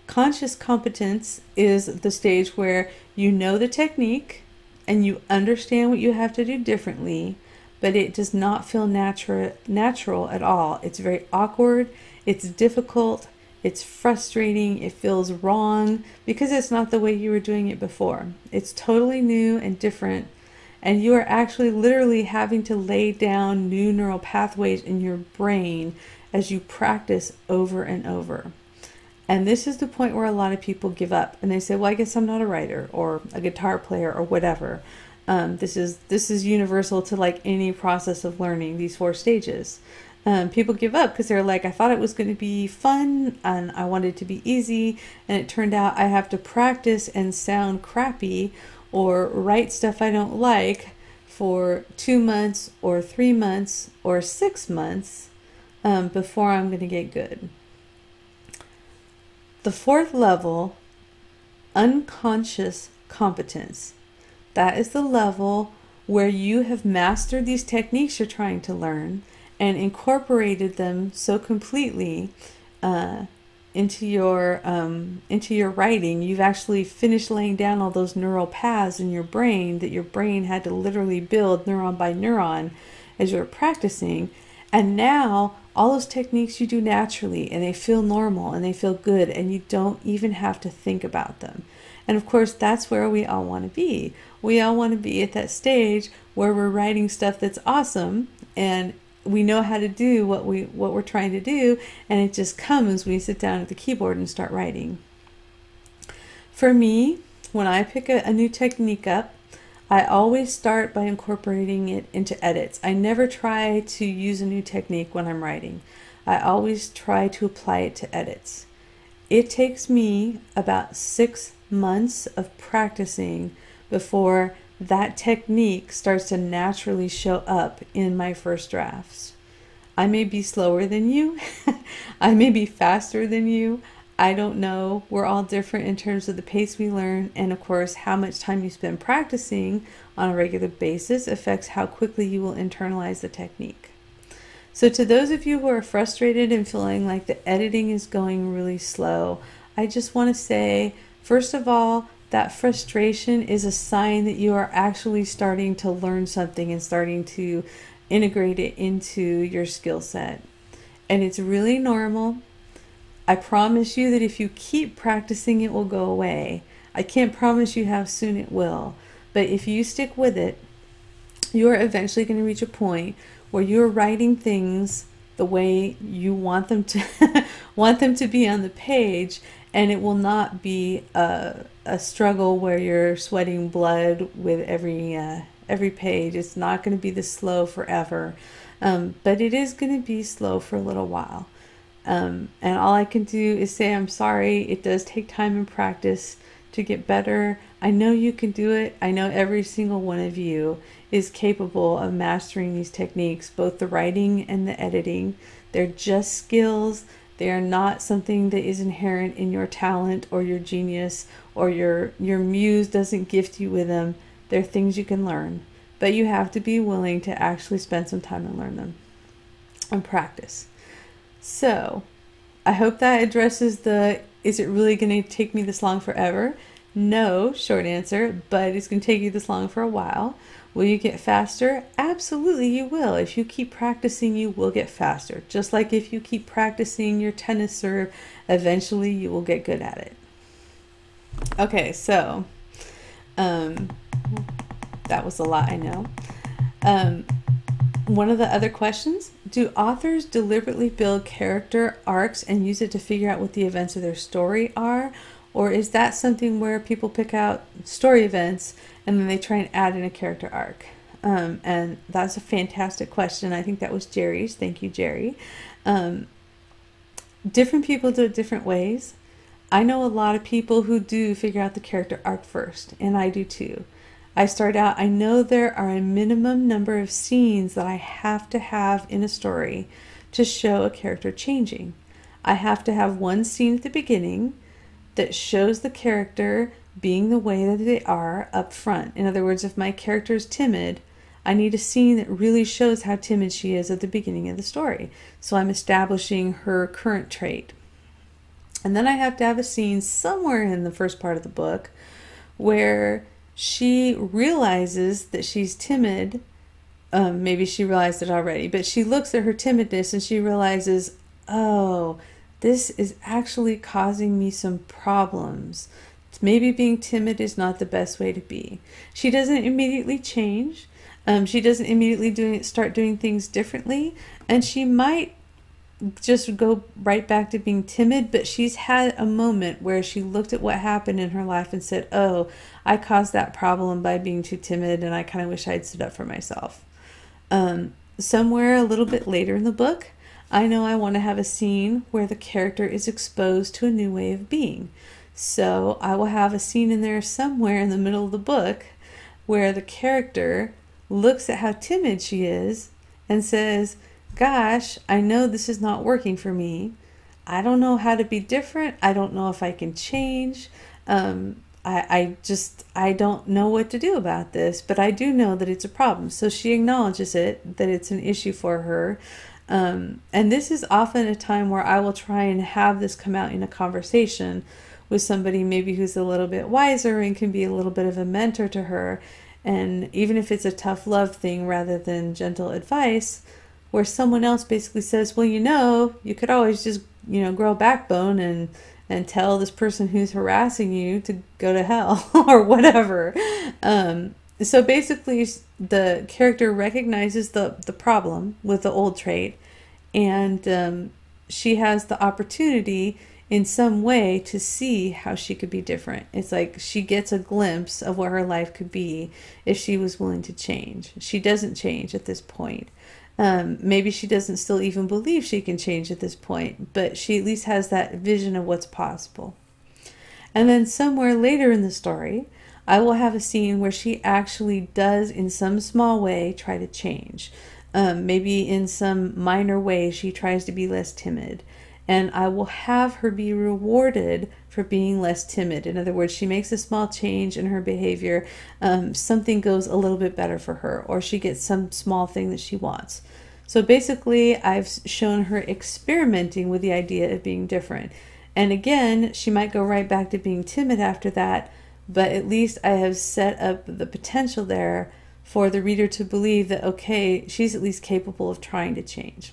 conscious competence is the stage where you know the technique and you understand what you have to do differently, but it does not feel natural at all. It's very awkward, it's difficult, it's frustrating, it feels wrong because it's not the way you were doing it before. It's totally new and different, and you are actually literally having to lay down new neural pathways in your brain as you practice over and over. And this is the point where a lot of people give up and they say, well, I guess I'm not a writer or a guitar player or whatever. This is universal to like any process of learning, these 4 stages. People give up because they're like, I thought it was going to be fun and I wanted it to be easy, and it turned out I have to practice and sound crappy or write stuff I don't like for 2 months or 3 months or 6 months before I'm going to get good. The 4th level, unconscious competence. That is the level where you have mastered these techniques you're trying to learn and incorporated them so completely into your writing. You've actually finished laying down all those neural paths in your brain that your brain had to literally build neuron by neuron as you're practicing. And now all those techniques you do naturally, and they feel normal and they feel good, and you don't even have to think about them. And of course, that's where we all want to be. We all want to be at that stage where we're writing stuff that's awesome and we know how to do what we're trying to do, and it just comes when you sit down at the keyboard and start writing. For me, when I pick a new technique up, I always start by incorporating it into edits. I never try to use a new technique when I'm writing. I always try to apply it to edits. It takes me about 6 months of practicing before that technique starts to naturally show up in my first drafts. I may be slower than you. I may be faster than you. I don't know. We're all different in terms of the pace we learn. And of course, how much time you spend practicing on a regular basis affects how quickly you will internalize the technique. So to those of you who are frustrated and feeling like the editing is going really slow, I just want to say, first of all, that frustration is a sign that you are actually starting to learn something and starting to integrate it into your skill set. And it's really normal. I promise you that if you keep practicing, it will go away. I can't promise you how soon it will. But if you stick with it, you are eventually going to reach a point where you're writing things the way you want them to want them to be on the page, and it will not be a struggle where you're sweating blood with every page. It's not going to be this slow forever, but it is going to be slow for a little while. And all I can do is say I'm sorry. It does take time and practice to get better. I know you can do it. I know every single one of you is capable of mastering these techniques, both the writing and the editing. They're just skills. They are not something that is inherent in your talent or your genius, or your muse doesn't gift you with them. They're things you can learn, but you have to be willing to actually spend some time and learn them and practice. So I hope that addresses is it really going to take me this long forever? No, short answer, but it's going to take you this long for a while. Will you get faster? Absolutely you will. If you keep practicing, you will get faster. Just like if you keep practicing your tennis serve, eventually you will get good at it. Okay, so that was a lot, I know. One of the other questions, do authors deliberately build character arcs and use it to figure out what the events of their story are? Or is that something where people pick out story events and then they try and add in a character arc? And that's a fantastic question. I think that was Jerry's. Thank you, Jerry. Different people do it different ways. I know a lot of people who do figure out the character arc first, and I do too. I start out, I know there are a minimum number of scenes that I have to have in a story to show a character changing. I have to have one scene at the beginning that shows the character being the way that they are up front. In other words, if my character is timid, I need a scene that really shows how timid she is at the beginning of the story. So I'm establishing her current trait. And then I have to have a scene somewhere in the first part of the book where she realizes that she's timid. Maybe she realized it already, but she looks at her timidness and she realizes, oh, this is actually causing me some problems. Maybe being timid is not the best way to be. She doesn't immediately change. She doesn't immediately start doing things differently. And she might just go right back to being timid, but she's had a moment where she looked at what happened in her life and said, oh, I caused that problem by being too timid, and I kind of wish I'd stood up for myself. Somewhere a little bit later in the book, I know I want to have a scene where the character is exposed to a new way of being. So I will have a scene in there somewhere in the middle of the book where the character looks at how timid she is and says, gosh, I know this is not working for me. I don't know how to be different. I don't know if I can change. I don't know what to do about this, but I do know that it's a problem. So she acknowledges it, that it's an issue for her. And this is often a time where I will try and have this come out in a conversation with somebody maybe who's a little bit wiser and can be a little bit of a mentor to her. And even if it's a tough love thing rather than gentle advice, where someone else basically says, well, you could always just, grow a backbone and tell this person who's harassing you to go to hell or whatever. So basically the character recognizes the problem with the old trait, and she has the opportunity in some way to see how she could be different. It's like she gets a glimpse of what her life could be if she was willing to change. She doesn't change at this point. Maybe she doesn't still even believe she can change at this point, but she at least has that vision of what's possible. And then somewhere later in the story, I will have a scene where she actually does, in some small way, try to change. Maybe in some minor way, she tries to be less timid. And I will have her be rewarded for being less timid. In other words, she makes a small change in her behavior. Something goes a little bit better for her, or she gets some small thing that she wants. So basically, I've shown her experimenting with the idea of being different. And again, she might go right back to being timid after that, but at least I have set up the potential there for the reader to believe that, okay, she's at least capable of trying to change.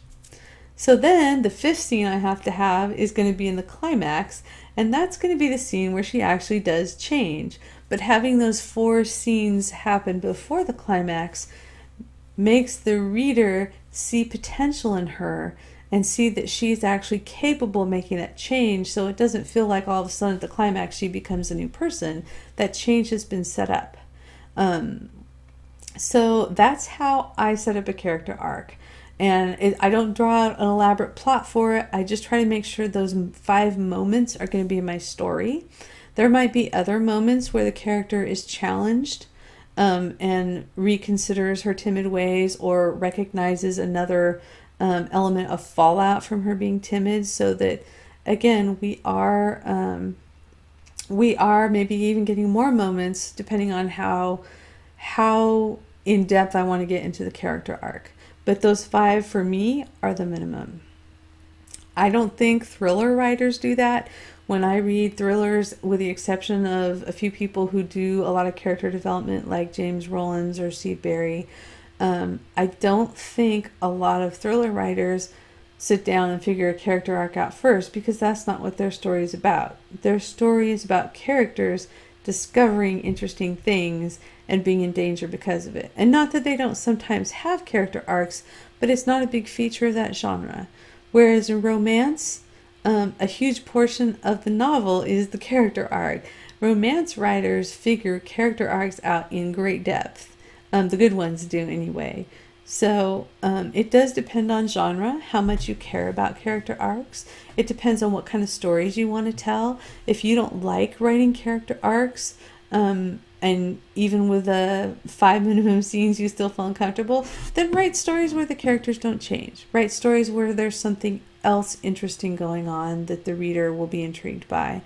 So then the fifth scene I have to have is going to be in the climax, and that's going to be the scene where she actually does change. But having those 4 scenes happen before the climax makes the reader see potential in her and see that she's actually capable of making that change, so it doesn't feel like all of a sudden at the climax she becomes a new person. That change has been set up. So that's how I set up a character arc. And I don't draw out an elaborate plot for it. I just try to make sure those 5 moments are going to be in my story. There might be other moments where the character is challenged and reconsiders her timid ways, or recognizes another element of fallout from her being timid, so that, again, we are maybe even getting more moments depending on how in depth I want to get into the character arc. But those 5 for me are the minimum. I don't think thriller writers do that. When I read thrillers, with the exception of a few people who do a lot of character development like James Rollins or Steve Berry, I don't think a lot of thriller writers sit down and figure a character arc out first, because that's not what their story is about. Their story is about characters discovering interesting things and being in danger because of it. And not that they don't sometimes have character arcs, but it's not a big feature of that genre. Whereas in romance, a huge portion of the novel is the character arc. Romance writers figure character arcs out in great depth. The good ones do anyway. So it does depend on genre, how much you care about character arcs. It depends on what kind of stories you want to tell. If you don't like writing character arcs, and even with the 5 minimum scenes you still feel uncomfortable, then write stories where the characters don't change. Write stories where there's something else interesting going on that the reader will be intrigued by.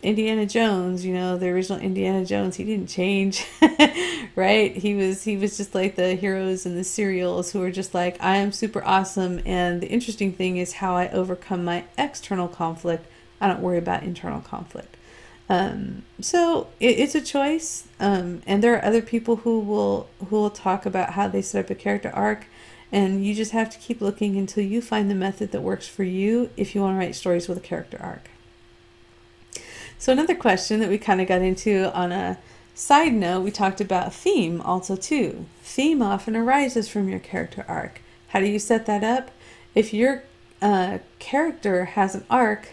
Indiana Jones, the original Indiana Jones, he didn't change, right? He was just like the heroes in the serials who were just like, I am super awesome, and the interesting thing is how I overcome my external conflict. I don't worry about internal conflict. So it's a choice, and there are other people who will talk about how they set up a character arc, and you just have to keep looking until you find the method that works for you if you want to write stories with a character arc. So another question that we kind of got into on a side note, we talked about theme also too. Theme often arises from your character arc. How do you set that up? If your character has an arc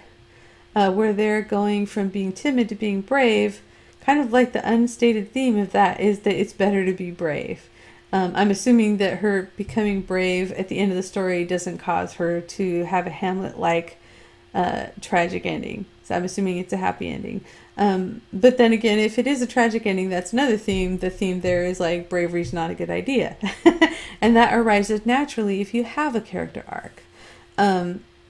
where they're going from being timid to being brave, kind of like the unstated theme of that is that it's better to be brave. I'm assuming that her becoming brave at the end of the story doesn't cause her to have a Hamlet-like tragic ending. So I'm assuming it's a happy ending. But then again, if it is a tragic ending, that's another theme. The theme there is like bravery is not a good idea. And that arises naturally if you have a character arc.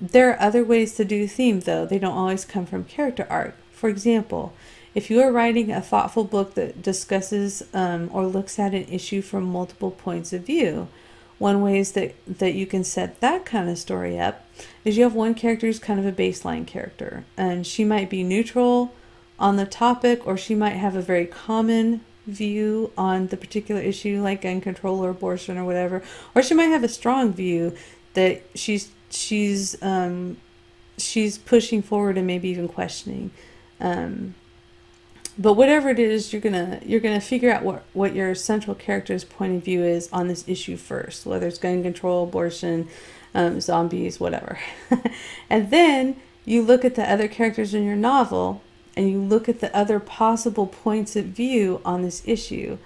There are other ways to do theme, though. They don't always come from character arc. For example, if you are writing a thoughtful book that discusses or looks at an issue from multiple points of view, one way is that you can set that kind of story up is you have one character who's kind of a baseline character, and she might be neutral on the topic, or she might have a very common view on the particular issue, like gun control or abortion or whatever, or she might have a strong view that she's pushing forward and maybe even questioning. But whatever it is, you're gonna figure out what your central character's point of view is on this issue first, whether it's gun control, abortion, zombies, whatever. And then you look at the other characters in your novel, and you look at the other possible points of view on this issue,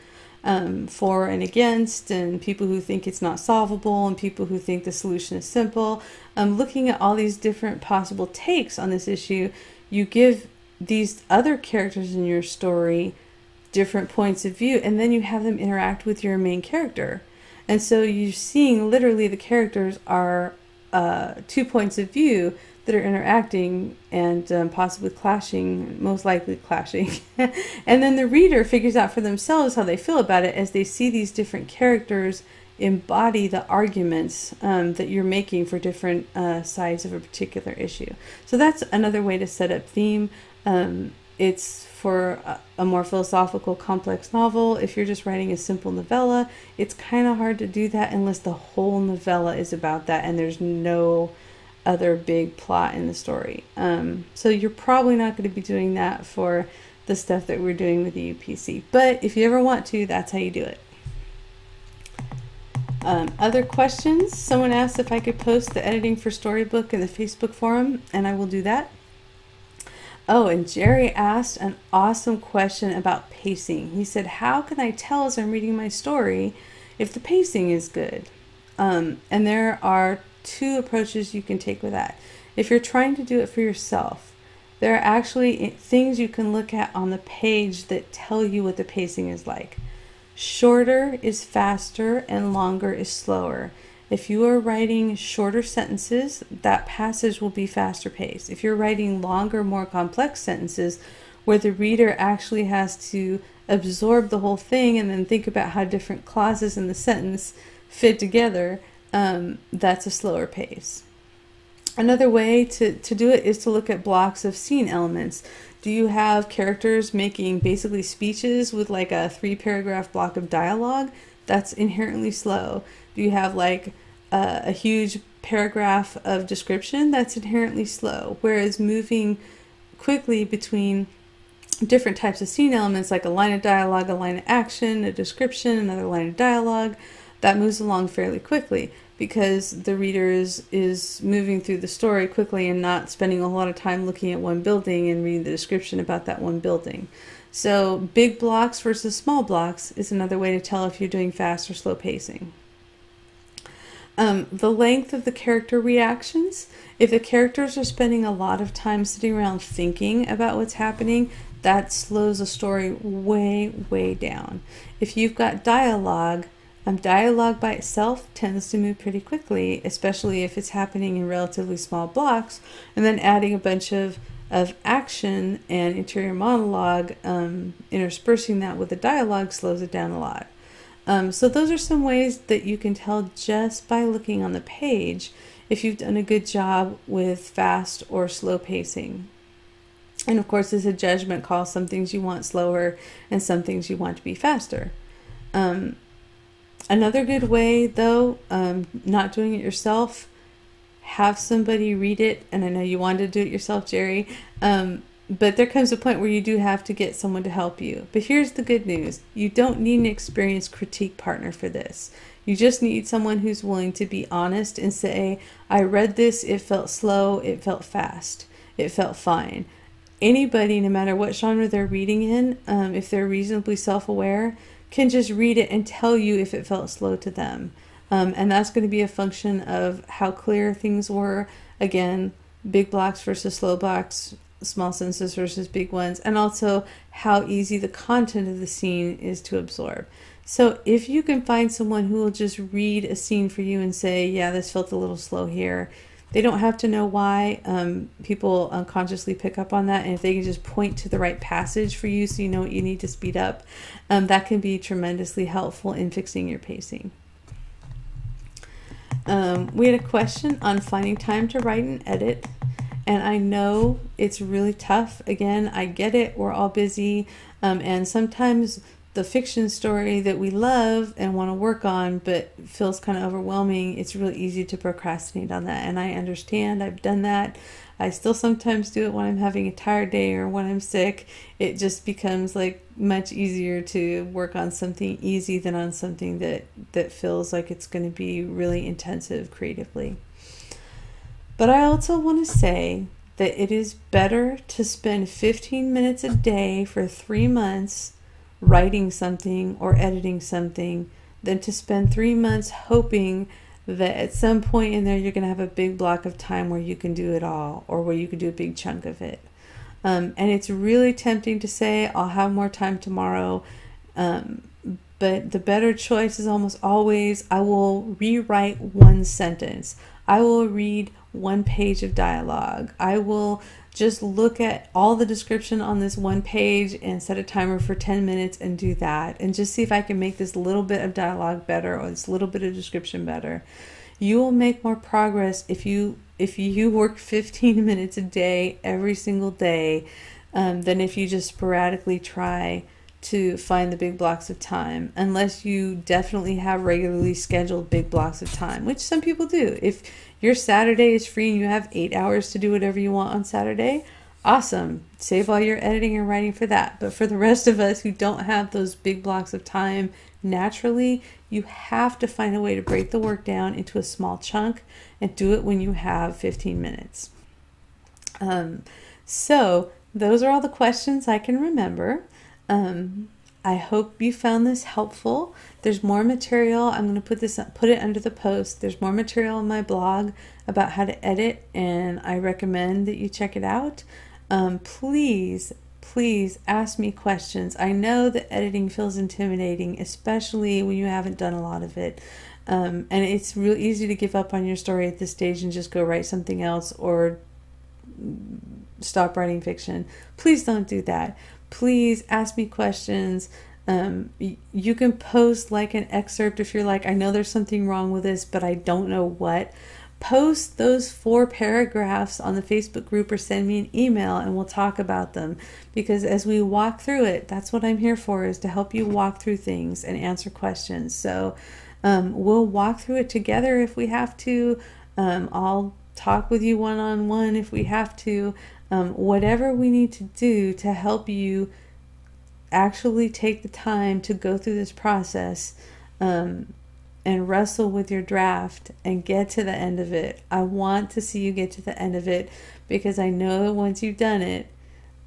for and against, and people who think it's not solvable, and people who think the solution is simple. Looking at all these different possible takes on this issue, you give these other characters in your story different points of view, and then you have them interact with your main character. And so you're seeing literally the characters are 2 points of view that are interacting and possibly clashing, most likely clashing. And then the reader figures out for themselves how they feel about it as they see these different characters embody the arguments that you're making for different sides of a particular issue. So that's another way to set up theme. It's for a more philosophical, complex novel. If you're just writing a simple novella, it's kind of hard to do that unless the whole novella is about that and there's no other big plot in the story. So you're probably not going to be doing that for the stuff that we're doing with the UPC. But if you ever want to, that's how you do it. Other questions? Someone asked if I could post the editing for Storybook in the Facebook forum, and I will do that. Oh, and Jerry asked an awesome question about pacing. He said, how can I tell as I'm reading my story if the pacing is good? And there are 2 approaches you can take with that. If you're trying to do it for yourself, there are actually things you can look at on the page that tell you what the pacing is like. Shorter is faster and longer is slower. If you are writing shorter sentences, that passage will be faster paced. If you're writing longer, more complex sentences where the reader actually has to absorb the whole thing and then think about how different clauses in the sentence fit together, that's a slower pace. Another way to do it is to look at blocks of scene elements. Do you have characters making basically speeches with like a 3-paragraph block of dialogue? That's inherently slow. Do you have like a huge paragraph of description? That's inherently slow. Whereas moving quickly between different types of scene elements, like a line of dialogue, a line of action, a description, another line of dialogue, that moves along fairly quickly because the reader is moving through the story quickly and not spending a whole lot of time looking at one building and reading the description about that one building. So big blocks versus small blocks is another way to tell if you're doing fast or slow pacing. The length of the character reactions. If the characters are spending a lot of time sitting around thinking about what's happening, that slows a story way, way down. If you've got dialogue, dialogue by itself tends to move pretty quickly, especially if it's happening in relatively small blocks, and then adding a bunch of action and interior monologue, interspersing that with the dialogue slows it down a lot. So those are some ways that you can tell just by looking on the page if you've done a good job with fast or slow pacing. And of course, it's a judgment call. Some things you want slower and some things you want to be faster. Another good way, though, not doing it yourself, have somebody read it. And I know you wanted to do it yourself, Jerry, but there comes a point where you do have to get someone to help you. But here's the good news. You don't need an experienced critique partner for this. You just need someone who's willing to be honest and say, I read this, it felt slow, it felt fast, it felt fine. Anybody, no matter what genre they're reading in, if they're reasonably self-aware, can just read it and tell you if it felt slow to them. And that's going to be a function of how clear things were. Again, big blocks versus slow blocks, small sentences versus big ones, and also how easy the content of the scene is to absorb. So if you can find someone who will just read a scene for you and say, yeah, this felt a little slow here, they don't have to know why. People unconsciously pick up on that, and if they can just point to the right passage for you so you know what you need to speed up, that can be tremendously helpful in fixing your pacing. We had a question on finding time to write and edit, and I know it's really tough. Again, I get it. We're all busy, and sometimes the fiction story that we love and want to work on but feels kind of overwhelming, it's really easy to procrastinate on that. And I understand. I've done that. I still sometimes do it when I'm having a tired day or when I'm sick. It just becomes like much easier to work on something easy than on something that feels like it's going to be really intensive creatively. But I also want to say that it is better to spend 15 minutes a day for 3 months writing something or editing something than to spend 3 months hoping that at some point in there you're going to have a big block of time where you can do it all or where you can do a big chunk of it. And it's really tempting to say, I'll have more time tomorrow. But the better choice is almost always, I will rewrite one sentence. I will read one page of dialogue. I will just look at all the description on this one page and set a timer for 10 minutes and do that. And just see if I can make this little bit of dialogue better or this little bit of description better. You will make more progress if you work 15 minutes a day every single day than if you just sporadically try to find the big blocks of time, unless you definitely have regularly scheduled big blocks of time, which some people do. If your Saturday is free and you have 8 hours to do whatever you want on Saturday, awesome. Save all your editing and writing for that. But for the rest of us who don't have those big blocks of time naturally, you have to find a way to break the work down into a small chunk and do it when you have 15 minutes. So those are all the questions I can remember. I hope you found this helpful. There's more material. I'm going to put it under the post. There's more material on my blog about how to edit, and I recommend that you check it out. Please ask me questions. I know that editing feels intimidating, especially when you haven't done a lot of it. And it's real easy to give up on your story at this stage and just go write something else or stop writing fiction. Please don't do that. Please ask me questions. You can post like an excerpt if you're like, I know there's something wrong with this, but I don't know what. Post those 4 paragraphs on the Facebook group or send me an email and we'll talk about them. Because as we walk through it, that's what I'm here for, is to help you walk through things and answer questions. So we'll walk through it together if we have to. I'll talk with you one-on-one if we have to. Whatever we need to do to help you actually take the time to go through this process and wrestle with your draft and get to the end of it. I want to see you get to the end of it, because I know that once you've done it,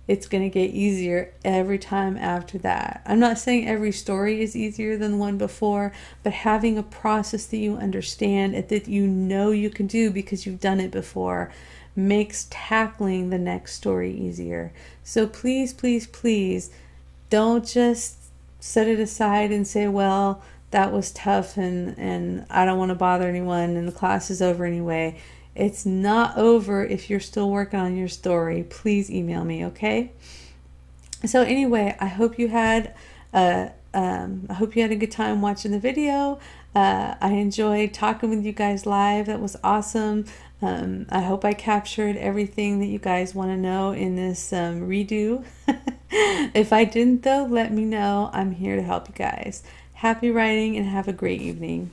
it's going to get easier every time after that. I'm not saying every story is easier than the one before, but having a process that you understand and that you know you can do because you've done it before makes tackling the next story easier. So please, please, please don't just set it aside and say, well, that was tough and I don't want to bother anyone and the class is over anyway. It's not over if you're still working on your story. Please email me, okay? So anyway, I hope you had a good time watching the video. I enjoyed talking with you guys live. That was awesome. I hope I captured everything that you guys want to know in this redo. If I didn't though, let me know. I'm here to help you guys. Happy writing and have a great evening.